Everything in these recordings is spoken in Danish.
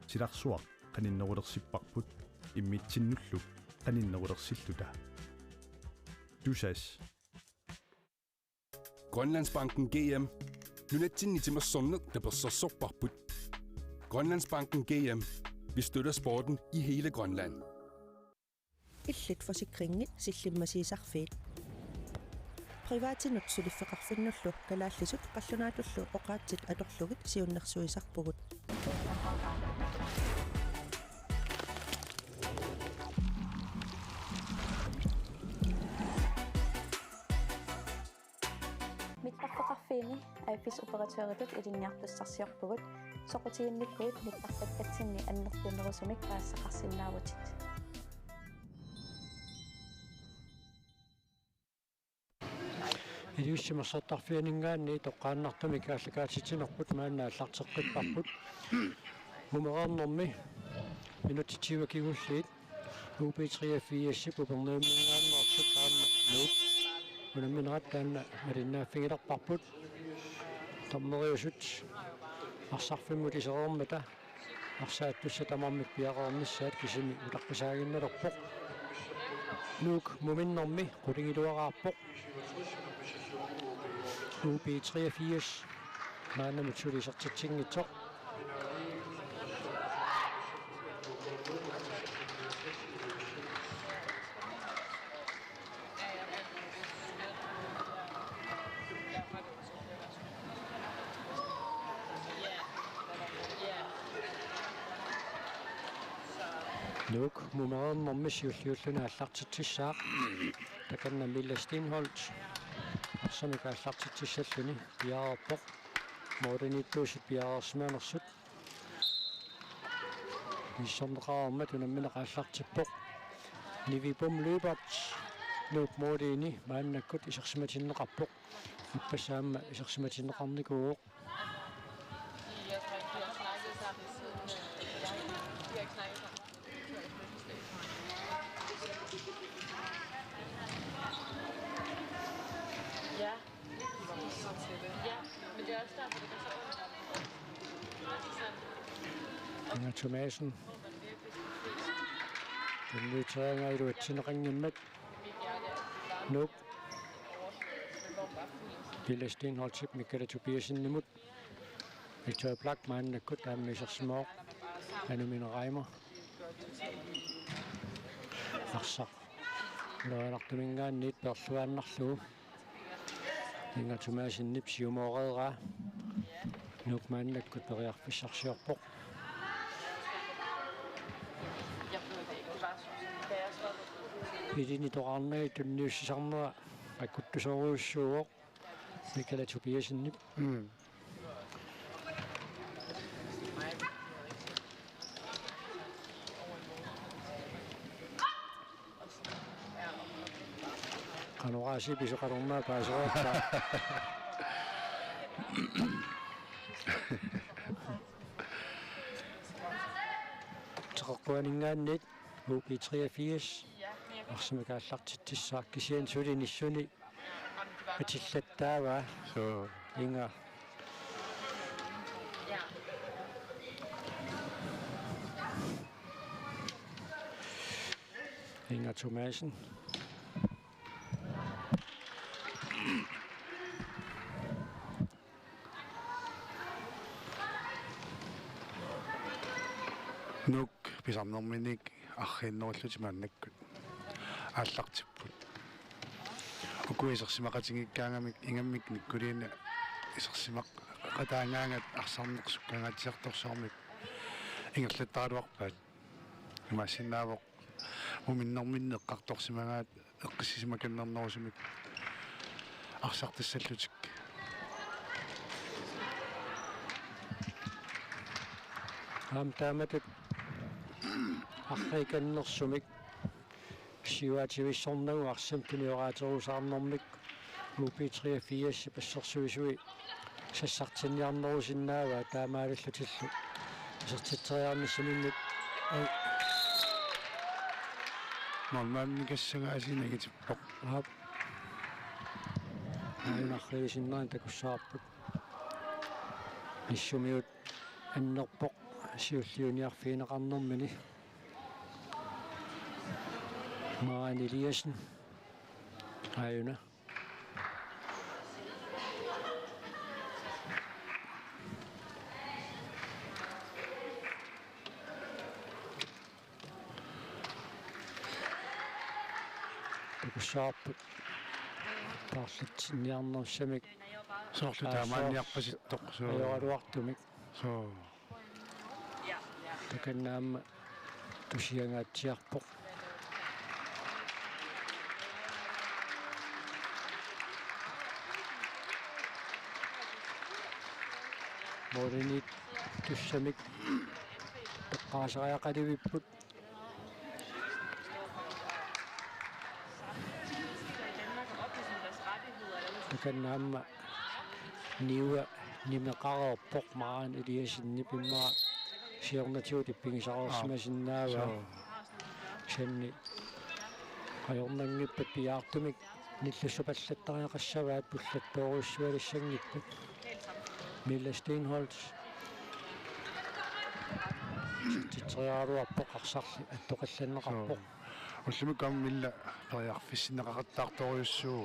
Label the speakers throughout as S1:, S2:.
S1: Silarsuaq qaninnerulersippaqput immitsinnulluk qaninnerulersilluta. Dusas.
S2: Grønlandsbanken GM. Lunetsinnitimmersunnet taperssorsorparput. Grønlandsbanken GM. Vi støtter sporten i hele Grønland.
S3: Illit forsikringit sillimmasiisarfiit. Privatinutsuliffeqarfinnullu kalaallisut qallunaatullu oqaatsit atorlugit siunnersuisarpugut.
S4: Mittarfeqarfiini aiffisoperatøritut ilinniartussarsiorpugut soqutiinnikkuit mittartakatsinni annertunerusumik paassaqarsinnaavutit.
S5: Ilussimassartarfianingaanni toqqaannartumi kaallakaatitinerput maannaаллартеққиппарпут мумераернэрми минутитивакигуллиит УП3-4 пупернеэммингааннэрсут аама нуп унамминераттаанна малиннааффигилерпарпут таммериусут арсарфиммут исереермата арсааттусса тамармик пиақарнissaат кисими уларписаагинналерпоқ нук муминнэрми қулингилуараарпоқ UP3-4 маанамутсулисертитсингитсоқ Nuk mumereernermi siulliulluna аллартитсissaaq takanna Mille Steenholdt арсами кааллартитсиссаллуни пиаарпоқ модернитtuusит пиаарсмаанерсут миссорнеқармат унаммина қааллартиппоқ нивипум løbert нуп модини мааннаккут исерсиматиннеқарпоқ иппасаама исерсиматиннеқарникууоқ
S6: Ja, ja, men det er også derfor, det kan så
S5: Inger Thomasen. Den løtrænger i rutinringimmet. Nuk. Mille Steenholdt, Michael Tobiasen imod. Victor Blackman, der kunne have misser små. Han er mine reimer. Aksa. Når jeg lagde min gang ned, der slår han nok slå. Inger Thomasen nips jo morget. Nuk man, der kunne berøre for sig selv på. I dine dørene i den nye sæson, jeg kunne du så også Michael Tobiasen nip. Kan du også se, så kan du med på så Trækningen net UP3-4 og som jeg har lagt til sagt, at jeg synes, det er sundt at tilsætte der var så Inger. Inger Thomasen.
S7: Nuk pisamnerminik arrinnerullutimannakku ааллартиппут укуисерсимақатингиккаангамик ингаммик никкулиина исерсимақ qataangaangat арсарнеқсуккаангатисарторсуармик ингерлаттаалуарпаат имаасиннаавоқ уминнэрминнеққарторсимагаат эққиссисимаканнернерусумик арсартассаллутик
S5: тааматут арриканнерсумик сиуативиссорнагу арсамтуниораатерусаарнэрмик UP3-4 пассерсуисуи сассартинниарнерусиннаава таамаалаллутиллу сертиттериарниссаминнут
S7: нормаамникассагаасинагитиппоқ
S5: аап айнаррисиннаан такуссаарпут иссумиут аннерпоқ siulliuniarfiineqarnermini Maren Eliasen ajuna takussaarput taarlitsinniarnersamik
S7: soorlu taamaanniarpasittoq soo
S5: ajoraluartumik
S7: soo
S5: takannaamma tusiangaatsiarpoq morinit tussamik teqqaasariaqalivipput takannaamma niua nimeqareerpoq Maren Eliasen pimmaa siornatiut ippigisaqorsimasinnaava sanni ajornanngippat piaartumik nillussupallattariaqassavaat pullattoorussualissangipput Mille Steenholz titriaaruarpoq arsarli attoqallanneqarpoq
S7: уллумикам милла периарфиссинеқақаттаарторюссуу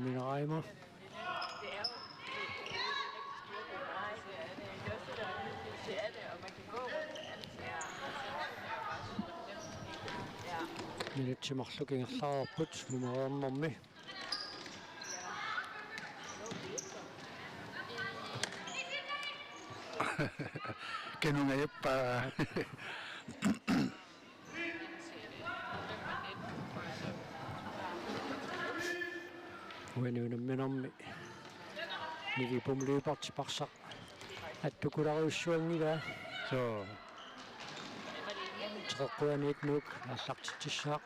S5: Mineraima minutsimарлукингерлаарпут нумереернэрми
S7: кенунгаяппа
S5: уэнуунамминэрми нивипумлуипартипарсақ аттукулариуссуангила
S7: соо
S5: теққуаниит нук аллартитсissaақ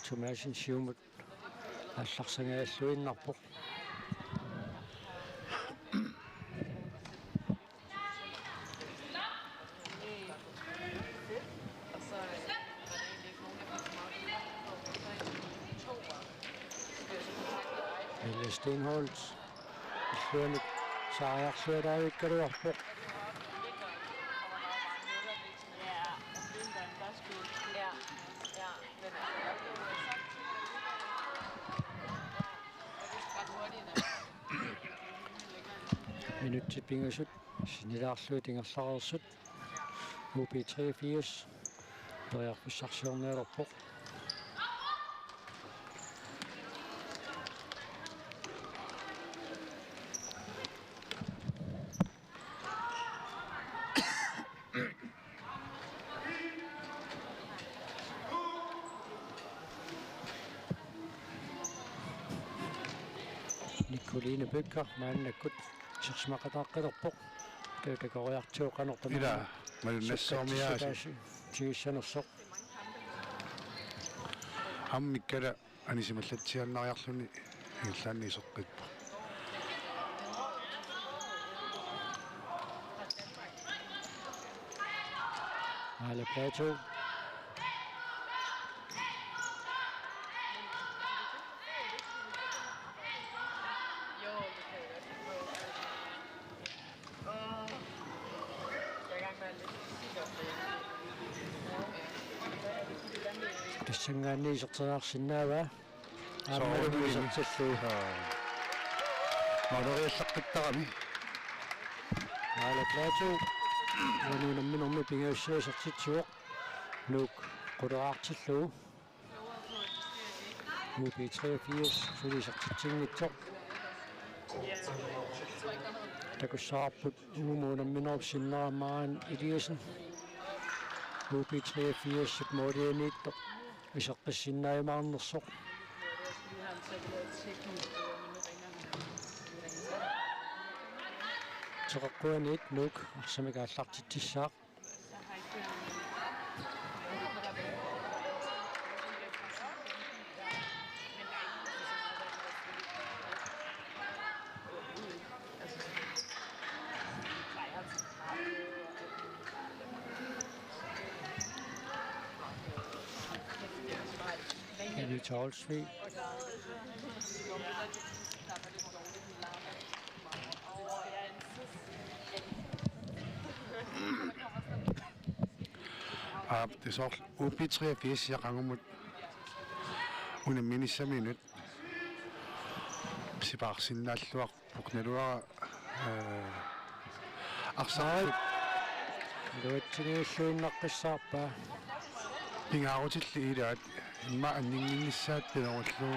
S5: Thomasin siumut алларсангааллуиннарпоқ Mille Steenholz иллуанут саариарсуалаавиккалуарпоқ минутсит пингасут синилаарлуут ингерлареерсут UP83 периарфиссарсиорниалерпоқ Nicoline Bøkker maannakut серсмақатааққилерпоқ каутакориартиоқанертама
S7: ила малуннассоормиааси
S5: тиуссанерсоқ
S7: аммиккала анисималлатсианнариарлуни иллаанни соққиппа
S5: Ale Plato Tissangani sorteraarsinnaava aammalunisortillu
S7: малориаллаққиттарами
S5: Ale Plato нунамминэрми пингауссуасартитсуоқ нук quderaartillu UP83 сулисартитсингитсоқ такуссаарпут уумуунамминерп Maren Eliasen UP83 модианиитто исеққиссиннаимаарнерсоқ теққуаниит нук арсамикааллартитсissaaq Charlesvig.
S7: Det er så UP83 jeg ganger mod under minisaminut. Sipaqsinnaalluaq puknaluara arsaq
S5: Luatsingiulluinnaqqissaarpaa.
S7: ingaarutilli ilaat imma anninginnissaat pinerullu.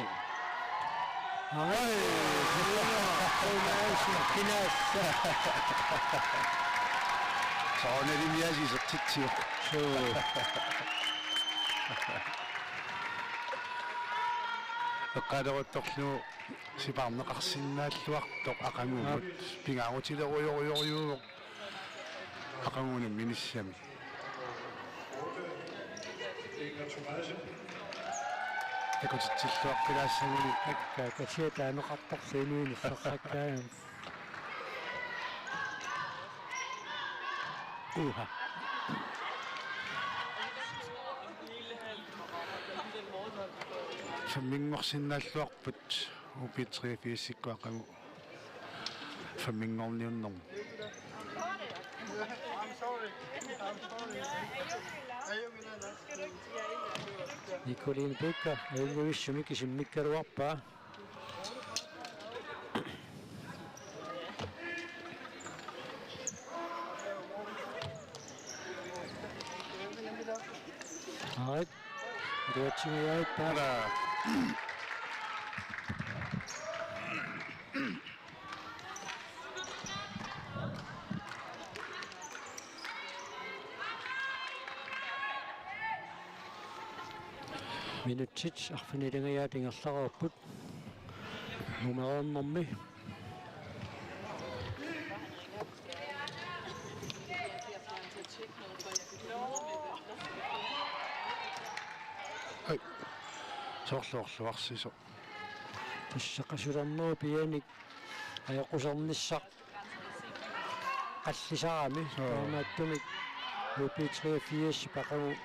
S7: Soonalimiasisertitsiuq. Eqqaleruttorlu siparneqarsinnaalluartoq aqangugut pingaarutilerioriorioriuuq aqanguna minissami. Ekutitsilluaqqilaassamuni
S5: Kasiataaneqartorluini serrakkaayam.
S7: uha. Famingorsinnaalluarput UP83 aqangu famingorniunnerm.
S5: Nikolin Pekka ayuguissumi kisimmikkaruarpaa. Alright. Ruotsingiaipaa. Minutsit arfinilingayaa tingerlaruarput numeroornermi
S7: Ой. Soorluarluarsiso.
S5: тассақасулернеру пианик аёқусернissaq аллисарами таамааттумик UP83 пақагу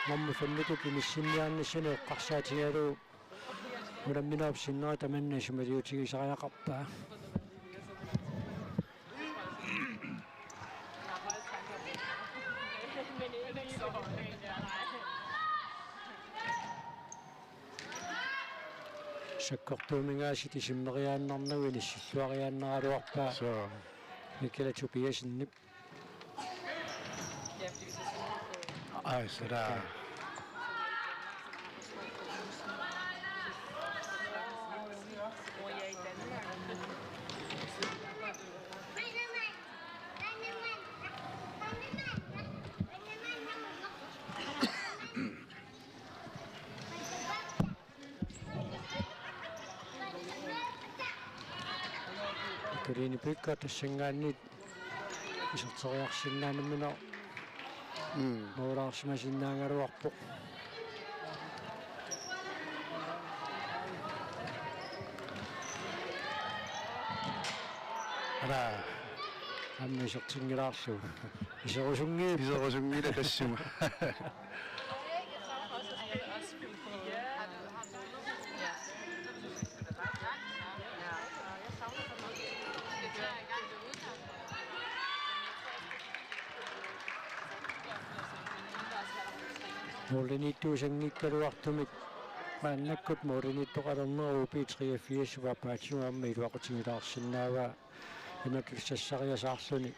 S5: намма фэммиту пимиссинниарнассани эққарсаатигалуу уламминаапсиннера таманнасумалиутигисариақарпаа саккортуумингаasi тисиммериааннарнагуни силлуариааннералуарпаа миккелатупиасиннип
S7: Ай сара.
S5: Kulini Pekka тассангааннит исертериарсиннаанаммина моораарсимасиннаангалуарпо
S7: Ара
S5: аммисертингилаарлу исерусунгиила
S7: тассума.
S5: Molinittuusangikkaluartumik maannakkut molinittoqalerneru UP83 vapaatiuamma iluaqutigilaarsinnaava imakilsassariasaarluni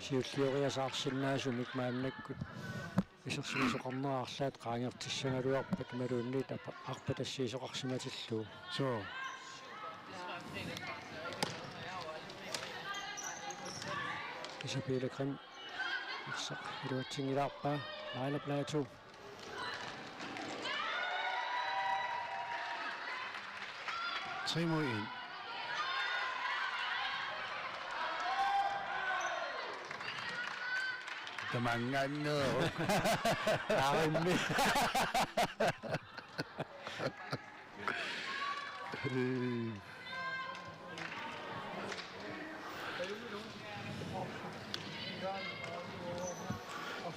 S5: siullioriasaarsinnaasumik maannakkut isерсимисоqarneraarlaat qaangertissangaluarpak maluunniit arpa tassiisoqarsimatilluu Isabelle issaq iluatsingilaarpaa laila plaatu
S7: Trimoi. Tamanganner.
S5: Arme.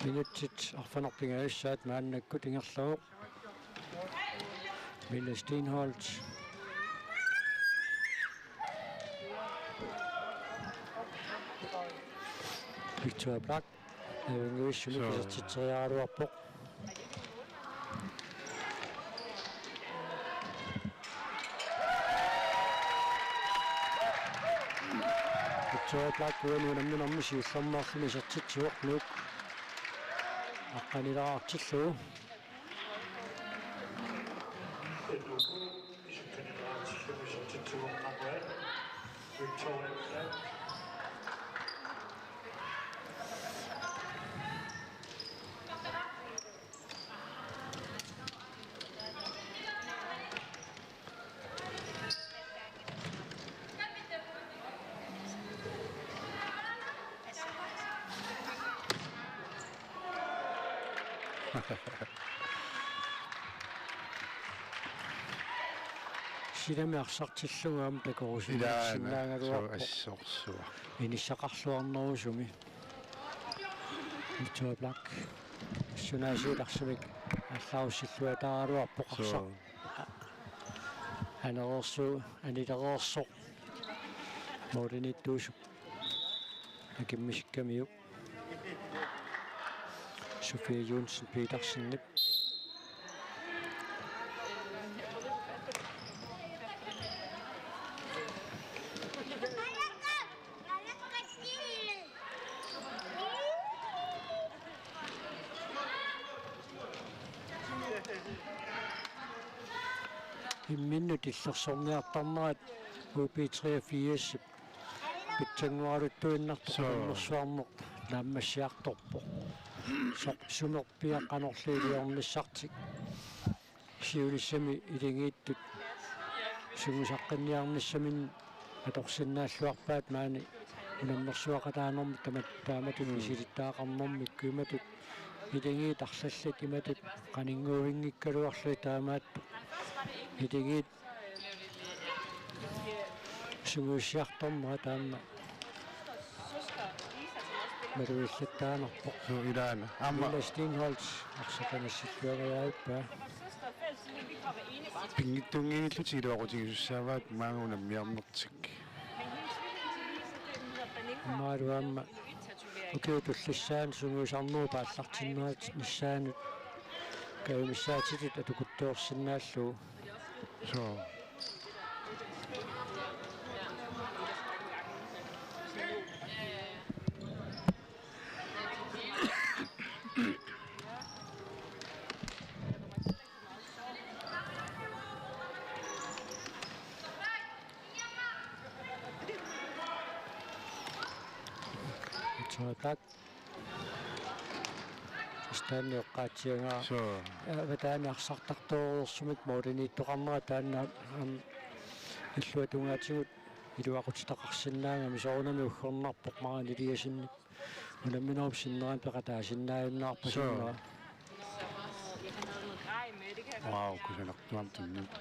S5: Minutsit arfanerpingaassaat maannakkut ingerluuq Mille Stenholt. Victoria Black. English Lucas Titriaruarpoq. Victoria Black uunammin siullermarluni sertitsuorluuk. Aqqanilaraartillu. Silamearsartillugaam takorusinnaangaluarpo
S7: assorsuar
S5: inissaqarluarnerusumi Victoria Black sunaasiilarsumik аллаарусиллуатааруарпоқарсақ анерерсу анилерерсоқ моринитtuusuk акиммисиккамиук Sofia Jonsen Petersen minut иллерсорниартарнерат UP83 питсангуалуттуиннартоқарнерсуарнеқ нааммассиарторпо сумерпиаққанерлиилиорнissartik сиулиссами илингииттут сугусаққинниарниссамин аторсиннааллуарпаат маани унаммерсуақатаанерми таматтааматун мисилиттаақарнэрмик кюматут илингиит арлаллат иматут қанингуувингиккалуарлуи таамаатто илингиит сугуссиарторнера таама Maruillataanarpo
S7: ilaana amma
S5: Stenholz арсаканассиллуагаяаппа
S7: пингиттунгииллутилуақутигисуссааваат маангунаммиарнертик
S5: maaruamma ukиутуллиссаан сунгуусарнуу пааллартиннерат ниссаанут каумиссаатитут атукуттуорсинааллуу
S7: so
S5: так станиоққаатиангаа
S7: so
S5: ватааниарсартартуорсумик мооринитtoqarnera таанна иллуатунгаатигут илуақутитақарсинаангами соорунами уггорнарпоқ маранилиасинни унамминеруп синнеран пеқатаасиннааюннаарпасиннера
S7: wow kusanaqtuam tunnut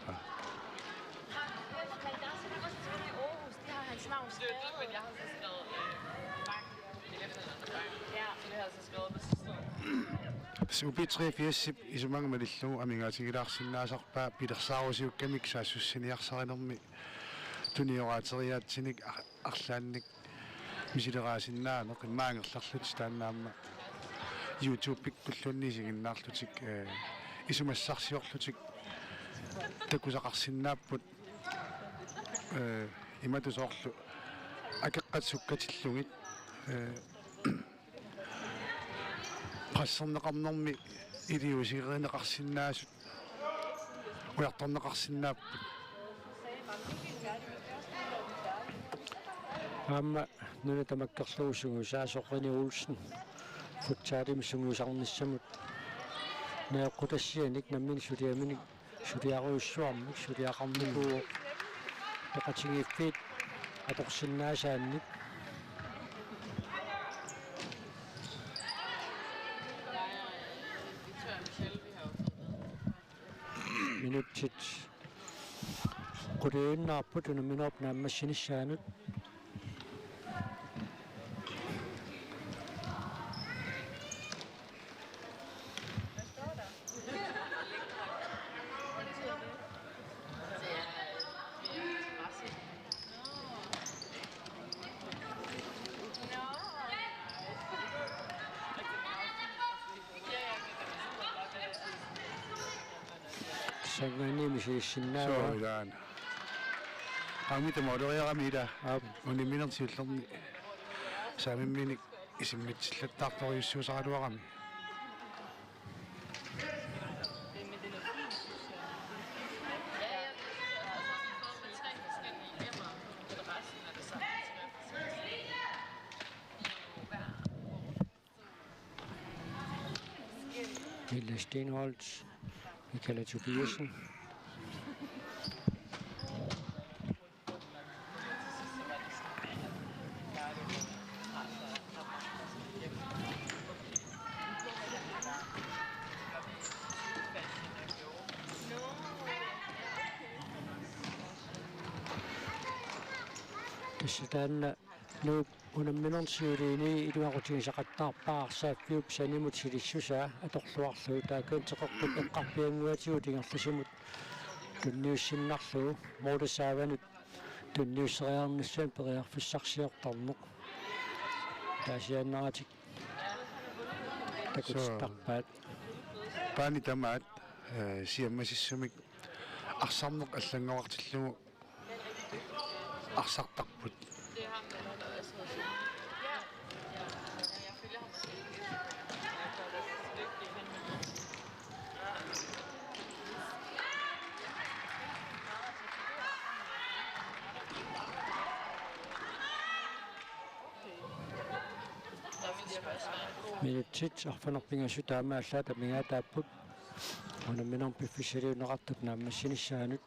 S7: UP83 isumanga malillu amingaatigilaarsinnaasarpaa pilersaarusiukkamik saassussiniarsaриnermi tunioraateriaatsinik арлаанник мисилераасиннаанеқ иммаангерларлут тааннаамма YouTube пиккуллуннисигиннаарлутик исумассарсиорлутик такусақарсиннааппут иматусоорлу акеққатсуккатиллугит qassarneqarnermi iliusigeneqarsinnaasut ujartorneqarsinnaappu
S5: Amma nuna tamakkerluusugu saasoqqini Olsen futsaalim sunguusarnissamut neeqqutassianik nammin suliaminik suliaruussuarmik suliaqarnikuo peqatigiffiit atorsinnaasaannik minutsit quliinnaarput unamminerp naammassinissaaanut Sangaanniimi siissinnaava.
S7: So ilaan. Qaamita moodoriaqamiila uniminertiullerni saamimminik isimmitsillattartoriussiusaqaluaqami.
S5: Hilde Stenholtz, Michaela Tobiasen. Sådan nu unamminarsiuliini iluaqutigisaqattaarpaarsaaffiup sanimut silissusaa atorluarluu taakkuunteqorput eqqarpianguatigu tingerlusimut tunniussinnarluu moodusaavanut tunniusseriarnissuan periarfissarsiortarneq taasiannaratik takutstarpaat
S7: Paani tamaat siammasissumik arsarneq аллангавартиллугу арсартарпут
S5: Minutsit arfanerpingasutaamaallaa mingaataapput unamminerpiffisaliuneqartut naammassinissaaanut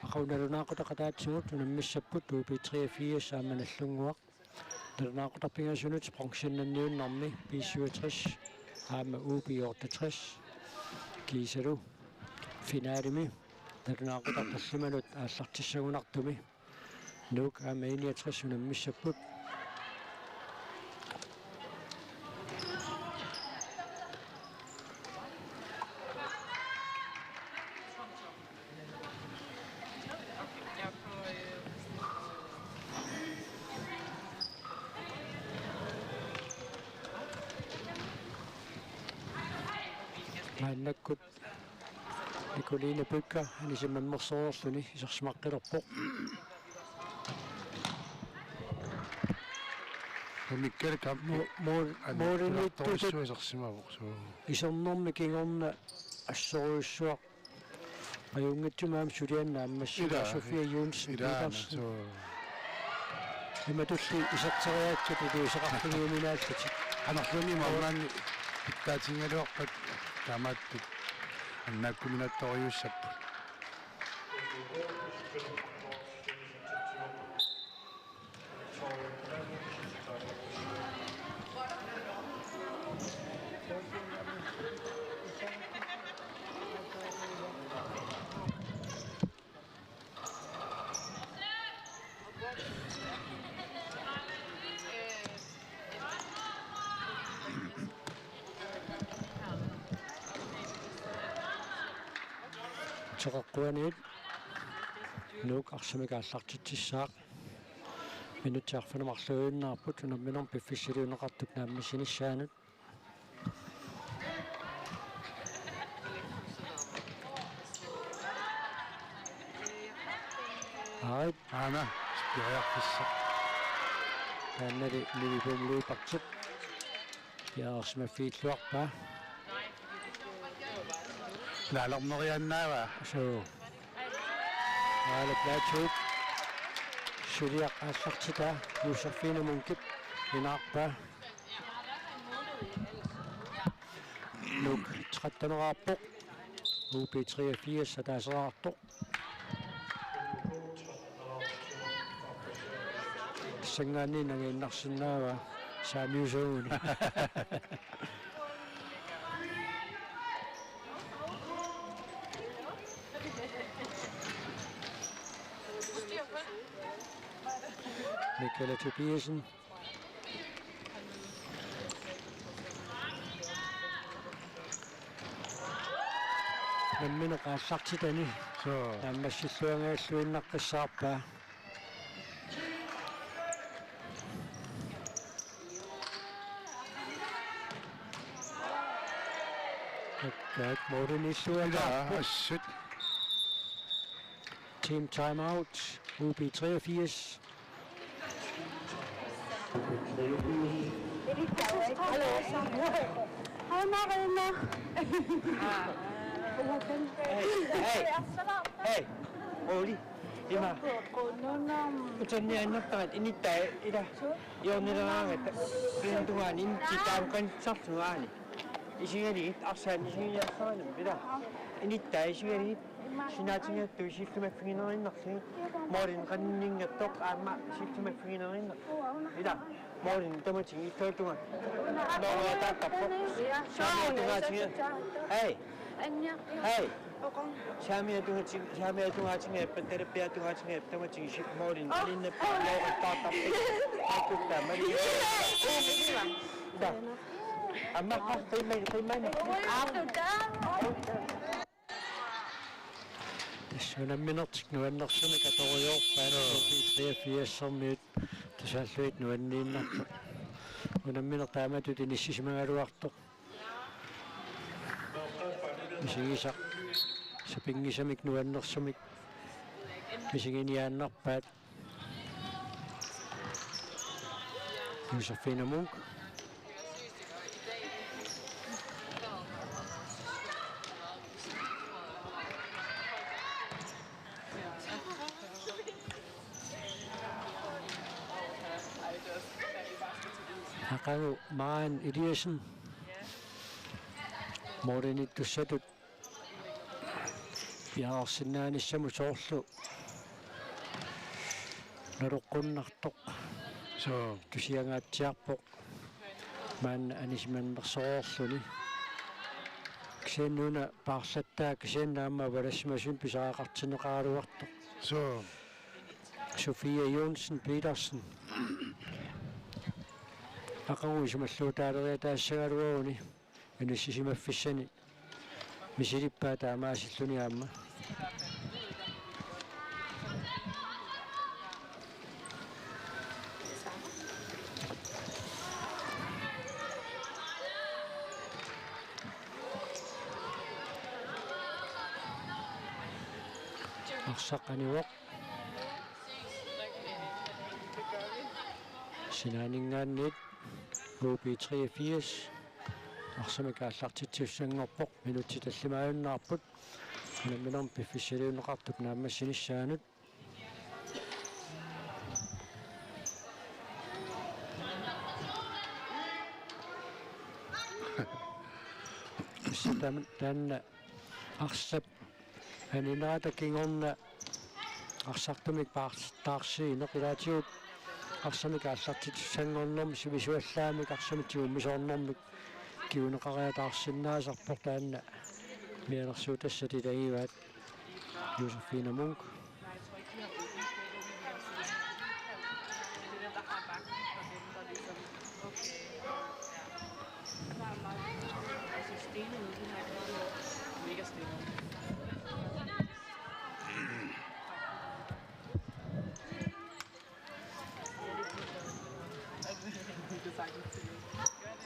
S5: aqunalunaaqutaqataatsugut unammissapput UP3 saamanallunguaq nalunaaqutapingasunut sprongsannanniunnarmi P67 aama UP68 kiisalu finaalimi nalunaaqutaqallimanut aallartissagunartumi nuuk aama 61 unammissapput Nakkut Nicoline Bøkker, han er simpelthen morsoorluni, så smakker på.
S7: Mikkele kampi
S5: Måden
S7: torsuisarsimavor
S5: isomnormikin on assoruissua ajungettumaam suliannaammassila Sofia Jonsen Petersen. Imatulli isarteriaatsu tuuisaqarpingiuminaallati.
S7: Anarluni maulani pittaatingaluarpat taamaattut annaakkuminattoriussappu.
S5: Taqaqquaniit nuuk arsamikaallartitsissaaq minuttiarfanumarluuinnaarput unamminerm piffissiliuneqartut naammissinissaanut ait
S7: Ana spirearfissa
S5: taannali nivipumluipartut piaarsmaffiilluarpaa
S7: laalarneriannaava
S5: so ala plaatsuut suliaq aallartita yuusarfiinamunkip inaarpaa nuuk 13-nerarpoq UP83 sataaserartoq sangaanni nangiinnarsinnaava saamiusuuni Michaela Tobiasen. Nammina qaallartitani
S7: so
S5: naammassilluangaаллуиннаққиссаарпаа Takkat modenilluangaarpu
S7: assut
S5: Team timeout. UB83.
S6: Hej Marina.
S8: Hey, rolig. Emma. Utan anak tak ini tak ida. Yang ni orang itu peruntungan ini kita bukan semua ni. Isinya ni asal isinya asal ni beda. Ini tak isinya ni. Sinatnya tu sistem penginan nak sih. Morin kan ni ngetok amak sistem penginan nak. Beda. Morin tu macam itu tu kan. Bawa tak tapok. Sama tu macam. Hey. Hey. Siapa tu macam ni? Terapi tu macam ni. Tu macam si Morin. Ini ni bawa tak tapok. Aku tak mari. Dah. Amak kau main.
S5: Tässä on minuutti nuennossa, mikä tuo joukpäin on 3-4 nyt. Tässä on lyhyt nuenniinna. On minuutti tämä tytin nissisimään ruohto. Missä se pingissä mik nuennossa, missäkin jään nappäät. Josefina Munk. Akaru Maan Eliasen. Moreni tussatut. Piarsinnaanissa musorlu. Naruqqunartoq.
S7: So,
S5: Tusiangaatsiarpoq. Man anismannersorluni. Ksenuna parsattaa ksennaamma valasmasun pisaaqartineqaaluartoq.
S7: so,
S5: Sofia Jonsen Petersen. Akaru ismalluutaaleriya taassagaluuni. Anussisimaffissani. Misilippaa taamaasilluni aamma. Arsaqaniwaq. Sinaaningaannit UB83 арсамикааллартитсиуссангорпоқ минутти таллимааюннаарпут наминерм пиффиссалиунеқартук нааммассинissaanут танна арсап анинаатакингорна арсартумик таарсиинеқ илаатиут арсамикааллартитсангорнэрми сивисуаллаамик арсамитсиуммисоорнэрмик kiuneqariataarsinnaasarpoq taanna mianersuutassati tagivaat Josefina Munk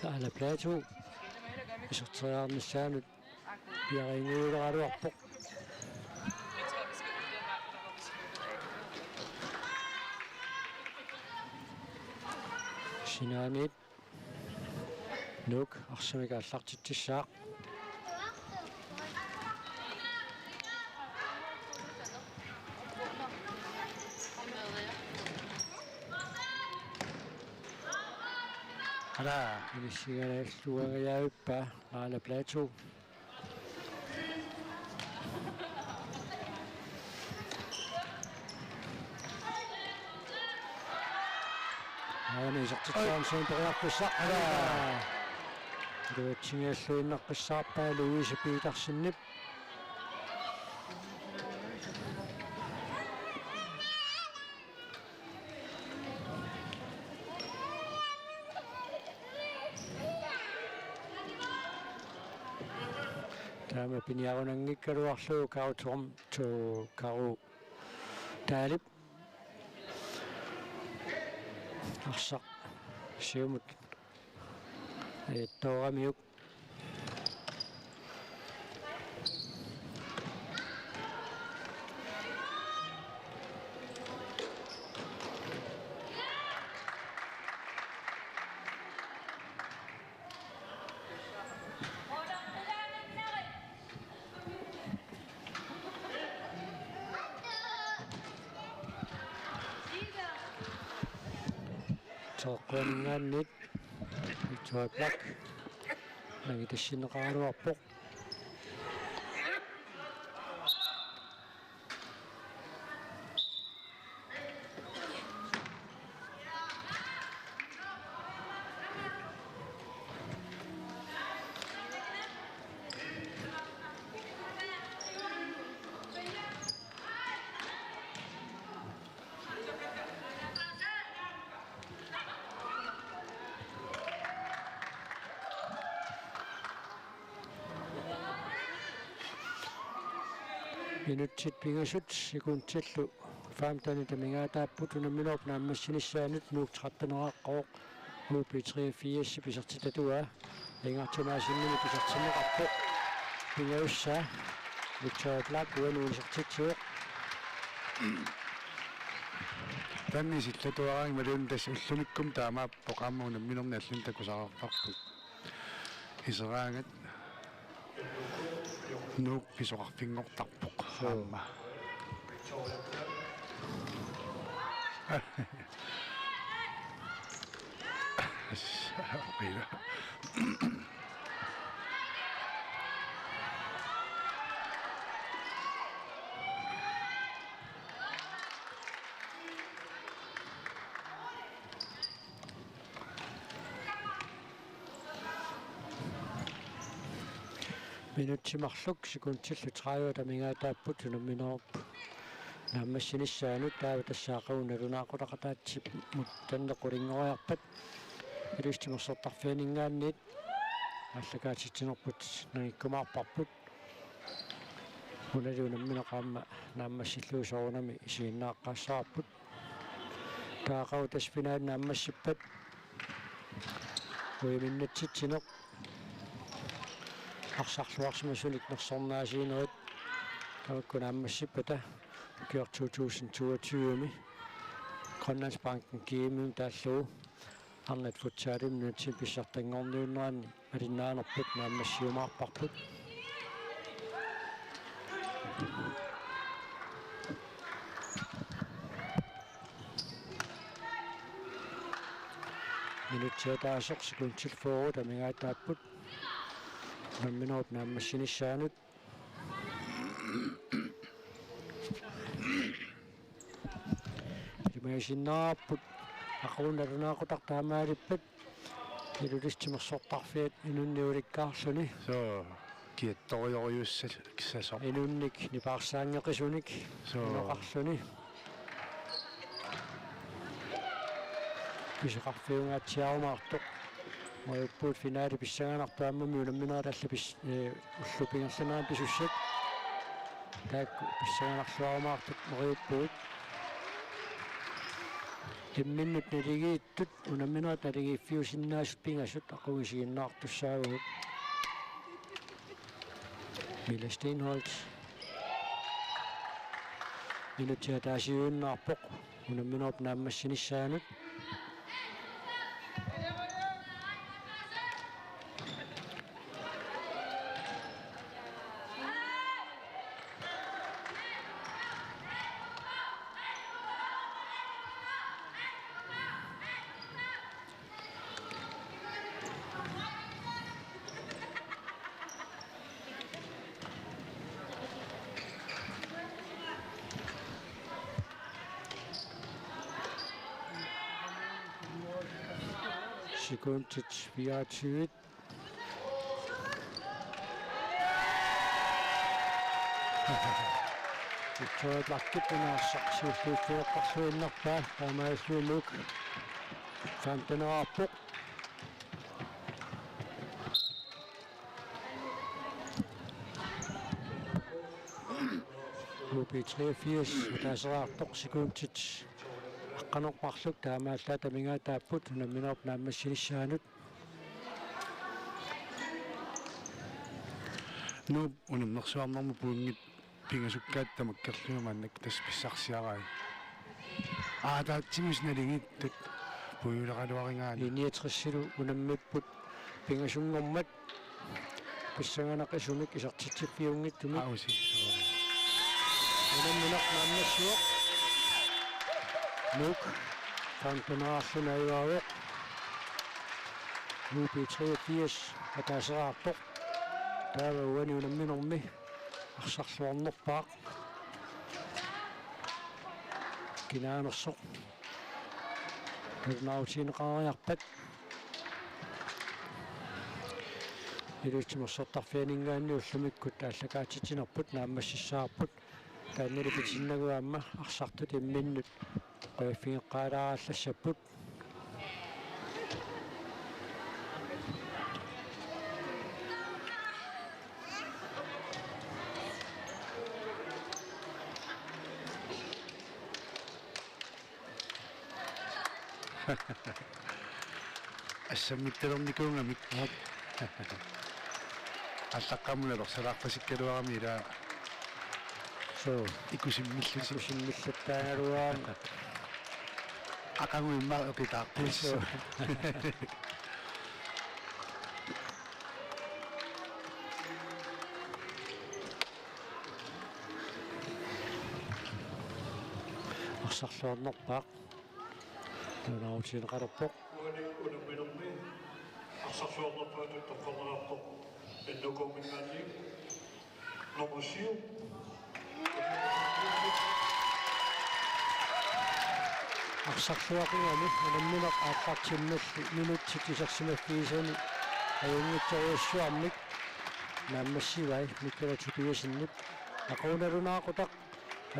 S5: Täällä Plato. Isortariarnissaanut piaringuuleraluarpoq. Sinaanit nuk arsamikaallartitsissaaq. Ala, inissigalalluagayauppa aala Plato. Aani isortitsaansaan periarpussaq ala. Duatsingialluinneqqissaarpaa Louise Petersen-nip. Tämä piniarunangikkaluarluu kautorm to karu taalip. Arsaq siumut tooramiuk. Soqquanningaannit Victoria Black nagitassineqaaluarpoq Minutsit pingasut sekuntillu faamtani tamingaataapput unamminooq naammassinissaanik nuuk 13-qooq UP 3-4 pisartitatua ingartumaasinnimi pisartinneqarpoq pingaussaa Victoria Black uanuunisartitsuuq
S7: Tanni sillatuaraang malun tas ullumikkum taamaappoq aamma unamminorni allun takusaqarparput iseraangat nuuk pisoqarfinngortarpoq aamma
S5: Minuttimarluk sekuntillu 30 tamingaataapput unamminooq naammassinissaanuut taava tassaaqaunnalunaaqutaqataatsi muttannequlinngoriarpat ilustimersortarfianingaannit allakaatitsinerput nangikkumaarparput unali unamminaqaamma naammassilluusorunami isiinnaaqқаассараппут таақау тасфинаат нааммассиппат уиминнатситсинеқ арсарлуарсимасулик нерсорнаасиинерит тавакку нааммассиппата киор 2022ми Grønlandsbanken GM тааллуу арнат футсаалимнуутси писсартангорниуннеранни алиннааnerput нааммассиумаарпарпут минутсиатаасоқ секунтилфоору тамигаатааппут намминооп нааммассинissaanuut имаасиннаарпут aqunnalunaaqutaqtaamaалиппат илулистимерсортарфиат инунниуликкаарлуни
S7: so kiattorioriussal kissasor
S5: инунник нипаарсаангеқисуник ноқарлуни писеқарфиунгаатсиарумаартоқ моюппуут финаали писсаганартааммами унамминералла уллупингерланаан писуссат таакку писсаганарлуарумаартоқ мориуппуут имминнут налигииттут унамминерат налигииффиусиннаасут пингасут ақугисигиннаартуссаагут Mille Steenholz минутиатаасиуиннаарпоқ унамминерат нааммассинissaanuut Sekundet 24. Victoria Black suulliffiuqqarluinnerpaa taamaasulluuk 15 UP 83 taaseraartoq sekundet qanorparluk taamaallaa tamingaataapput unamminerp naammassinissaanuut
S7: nu unamnersuarnermu puungit pingasukkaat tamakkerluumaannak tas pissarsiarai taatimis nalingittut puuleqaluaringaani
S5: 69 unammipput pingasungormat pissanganaqisumik isartitsiffiungittumik
S7: ausi
S5: unamminerp naammassuoq Nuuk Taantunaraarluna iuaruq UP83 ataaseraarpoq taava uani unamminormi арсарлуарнерпаақ кинаанерсоқ наутинеқариарпат илутсимерсортарфианингаанни уллумиккут тааллакаатитинерпут нааммассissаарпут таанналипитиннагуаама арсартут имминнут қояффингеққалаарааллассаппут
S7: ассаммитталерникунгамик аллаққамуналерсалаарпасиккалуарами ила
S5: so
S7: икусиммиллутаагалуаан акангуимма оқитаартис
S5: арсарлуарнерпаақ наутинеқалерпоқ
S9: unamminormi арсарлуарнерпаатут тоққарнераартоқ эннукуумингаанни номусиу
S5: арсарлуақингами унамминеқ ааққартимналли минутти тисарсимаффиисани аюнгитсориуссуармик нааммассивай миккалатипиасиннип ақуналунаақутақ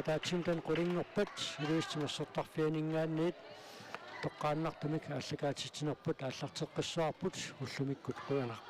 S5: атаатсинтан қулингорпат илуистимерсортарфианингаанниит тоққааннартумик аллакаатитинерпут ааллартеққиссуарпут уллумиккут қуянақ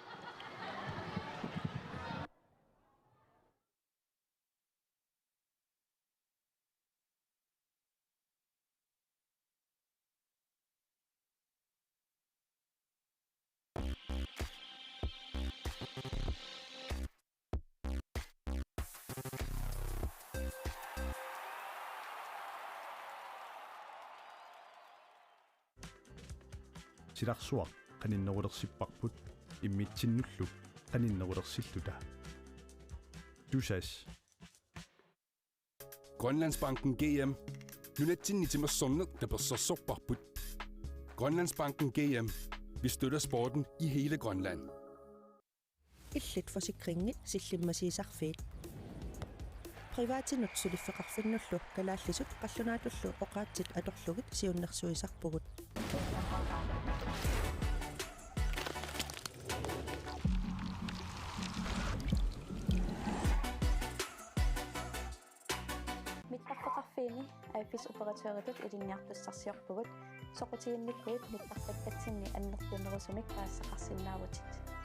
S1: силарсуақ qaninnerulerсиппарпут иммитсиннуллук qaninnerulersillута тусас
S2: Grønlandsbanken GM. Nunatsinnitimmersornet taperssorsorparput. Grønlandsbanken GM. Vi støtter sporten i hele Grønland.
S3: Illit forsikringit sillimasiisarfiit. Privaatinutsuliffeqarfinnullu kalaallisut qallunaatullu oqaatsit atorlugit siunnersuisarpugut.
S4: Mittarfeqarfiini aiffisoperateuritut ilinniartussarsiorpugut soqutiginnikkuit mittartakatsinni annertunerusumik paassaqarsinnaavutit